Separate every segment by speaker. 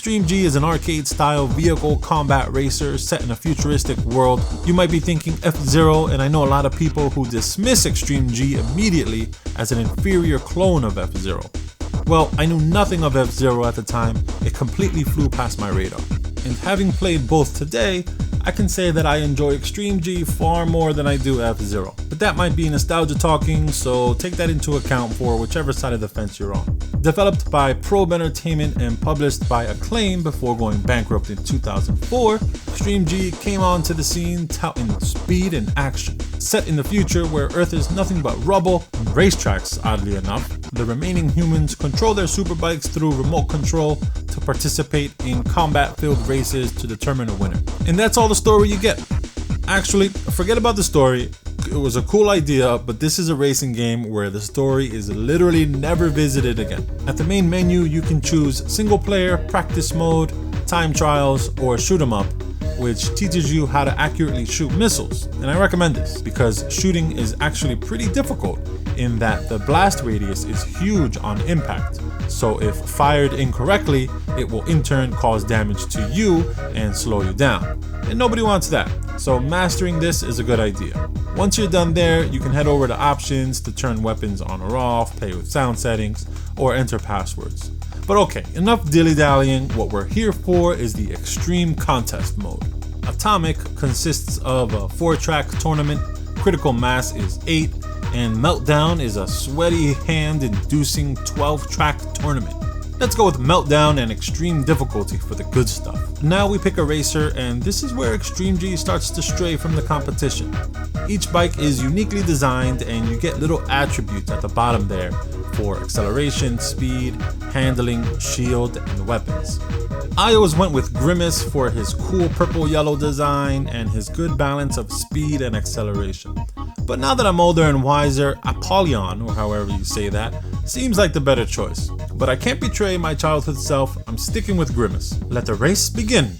Speaker 1: xtreme-g is an arcade-style vehicle combat racer set in a futuristic world. You might be thinking F-Zero, and I know a lot of people who dismiss xtreme-g immediately as an inferior clone of F-Zero. Well, I knew nothing of F-Zero at the time. It completely flew past my radar. And having played both today, I can say that I enjoy xtreme-g far more than I do F-Zero. But that might be nostalgia talking, so take that into account for whichever side of the fence you're on. Developed by Probe Entertainment and published by Acclaim before going bankrupt in 2004, xtreme-g came onto the scene touting speed and action. Set in the future where Earth is nothing but rubble and racetracks, oddly enough, the remaining humans control their superbikes through remote control to participate in combat-filled races to determine a winner. And that's all the story you get. Actually, forget about the story. It was a cool idea, but this is a racing game where the story is literally never visited again. At the main menu, you can choose single player, practice mode, time trials, or shoot 'em up, which teaches you how to accurately shoot missiles. And I recommend this because shooting is actually pretty difficult in that the blast radius is huge on impact. So if fired incorrectly, it will in turn cause damage to you and slow you down. And nobody wants that. So mastering this is a good idea. Once you're done there, you can head over to options to turn weapons on or off, play with sound settings, or enter passwords. But okay, enough dilly-dallying. What we're here for is the Extreme Contest mode. Atomic consists of a 4-track tournament, critical mass is 8, and Meltdown is a sweaty hand-inducing 12-track tournament. Let's go with Meltdown and extreme difficulty for the good stuff. Now we pick a racer, and this is where xtreme-g starts to stray from the competition. Each bike is uniquely designed, and you get little attributes at the bottom there for acceleration, speed, handling, shield, and weapons. I always went with Grimace for his cool purple-yellow design and his good balance of speed and acceleration. But now that I'm older and wiser, Apollyon, or however you say that, seems like the better choice. But I can't betray my childhood self, I'm sticking with Grimace. Let the race begin!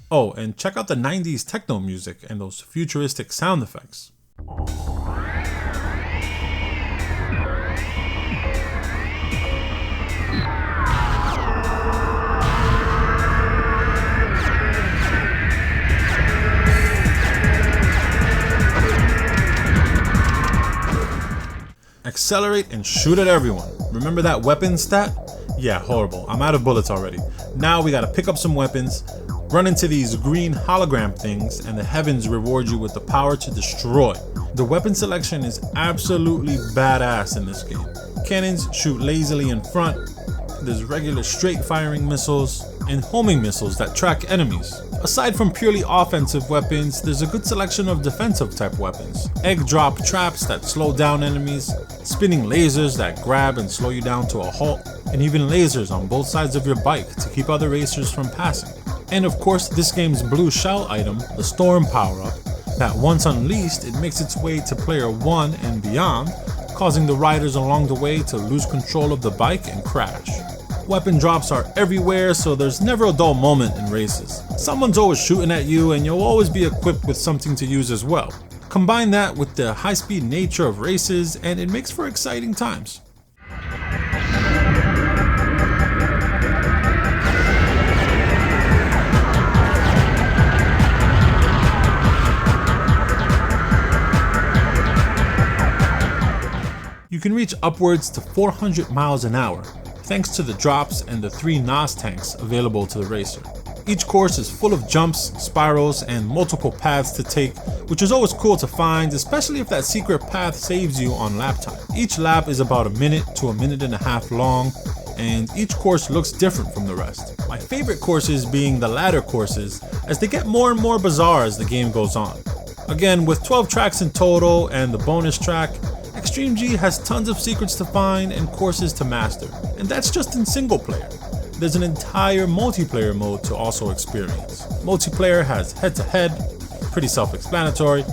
Speaker 1: Oh, and check out the 90s techno music and those futuristic sound effects. Accelerate and shoot at everyone. Remember that weapon stat? Yeah, horrible. I'm out of bullets already. Now we gotta pick up some weapons, run into these green hologram things, and the heavens reward you with the power to destroy. The weapon selection is absolutely badass in this game. Cannons shoot lazily in front, there's regular straight firing missiles, and homing missiles that track enemies. Aside from purely offensive weapons, there's a good selection of defensive type weapons. Egg drop traps that slow down enemies, spinning lasers that grab and slow you down to a halt, and even lasers on both sides of your bike to keep other racers from passing. And of course, this game's blue shell item, the Storm power-up, that once unleashed, it makes its way to player 1 and beyond, causing the riders along the way to lose control of the bike and crash. Weapon drops are everywhere, so there's never a dull moment in races. Someone's always shooting at you, and you'll always be equipped with something to use as well. Combine that with the high-speed nature of races, and it makes for exciting times. You can reach upwards to 400 miles an hour, thanks to the drops and the 3 NOS tanks available to the racer. Each course is full of jumps, spirals, and multiple paths to take, which is always cool to find, especially if that secret path saves you on lap time. Each lap is about a minute to a minute and a half long, and each course looks different from the rest. My favorite courses being the ladder courses, as they get more and more bizarre as the game goes on. Again, with 12 tracks in total and the bonus track, xtreme-g has tons of secrets to find and courses to master, and that's just in single player. There's an entire multiplayer mode to also experience. Multiplayer has head-to-head, pretty self-explanatory,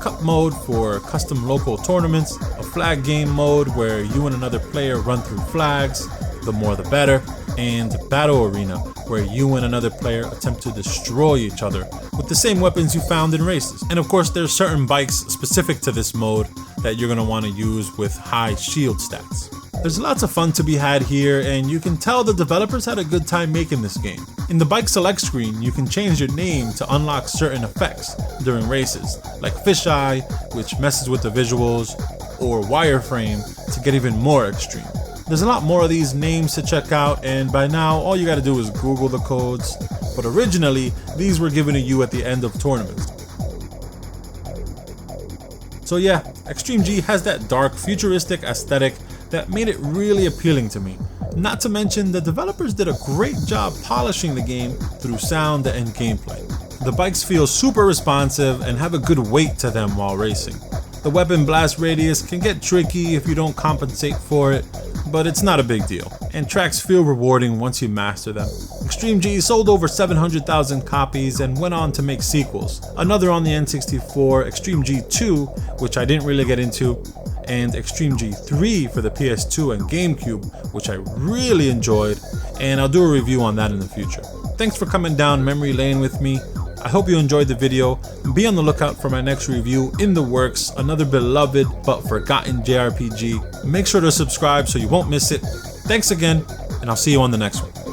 Speaker 1: cup mode for custom local tournaments, a flag game mode where you and another player run through flags, the more the better, and battle arena where you and another player attempt to destroy each other with the same weapons you found in races. And of course, there's certain bikes specific to this mode that you're going to want to use with high shield stats. There's lots of fun to be had here, and you can tell the developers had a good time making this game. In the bike select screen, you can change your name to unlock certain effects during races, like fisheye, which messes with the visuals, or wireframe to get even more extreme. There's a lot more of these names to check out, and by now all you gotta do is Google the codes, but originally these were given to you at the end of tournaments. So yeah, xtreme-g has that dark futuristic aesthetic that made it really appealing to me. Not to mention, the developers did a great job polishing the game through sound and gameplay. The bikes feel super responsive and have a good weight to them while racing. The weapon blast radius can get tricky if you don't compensate for it, but it's not a big deal, and tracks feel rewarding once you master them. xtreme-g sold over 700,000 copies and went on to make sequels, another on the N64, xtreme-g 2, which I didn't really get into, and xtreme-g 3 for the PS2 and GameCube, which I really enjoyed, and I'll do a review on that in the future. Thanks for coming down memory lane with me. I hope you enjoyed the video. Be on the lookout for my next review in the works, another beloved but forgotten JRPG. Make sure to subscribe so you won't miss it. Thanks again, and I'll see you on the next one.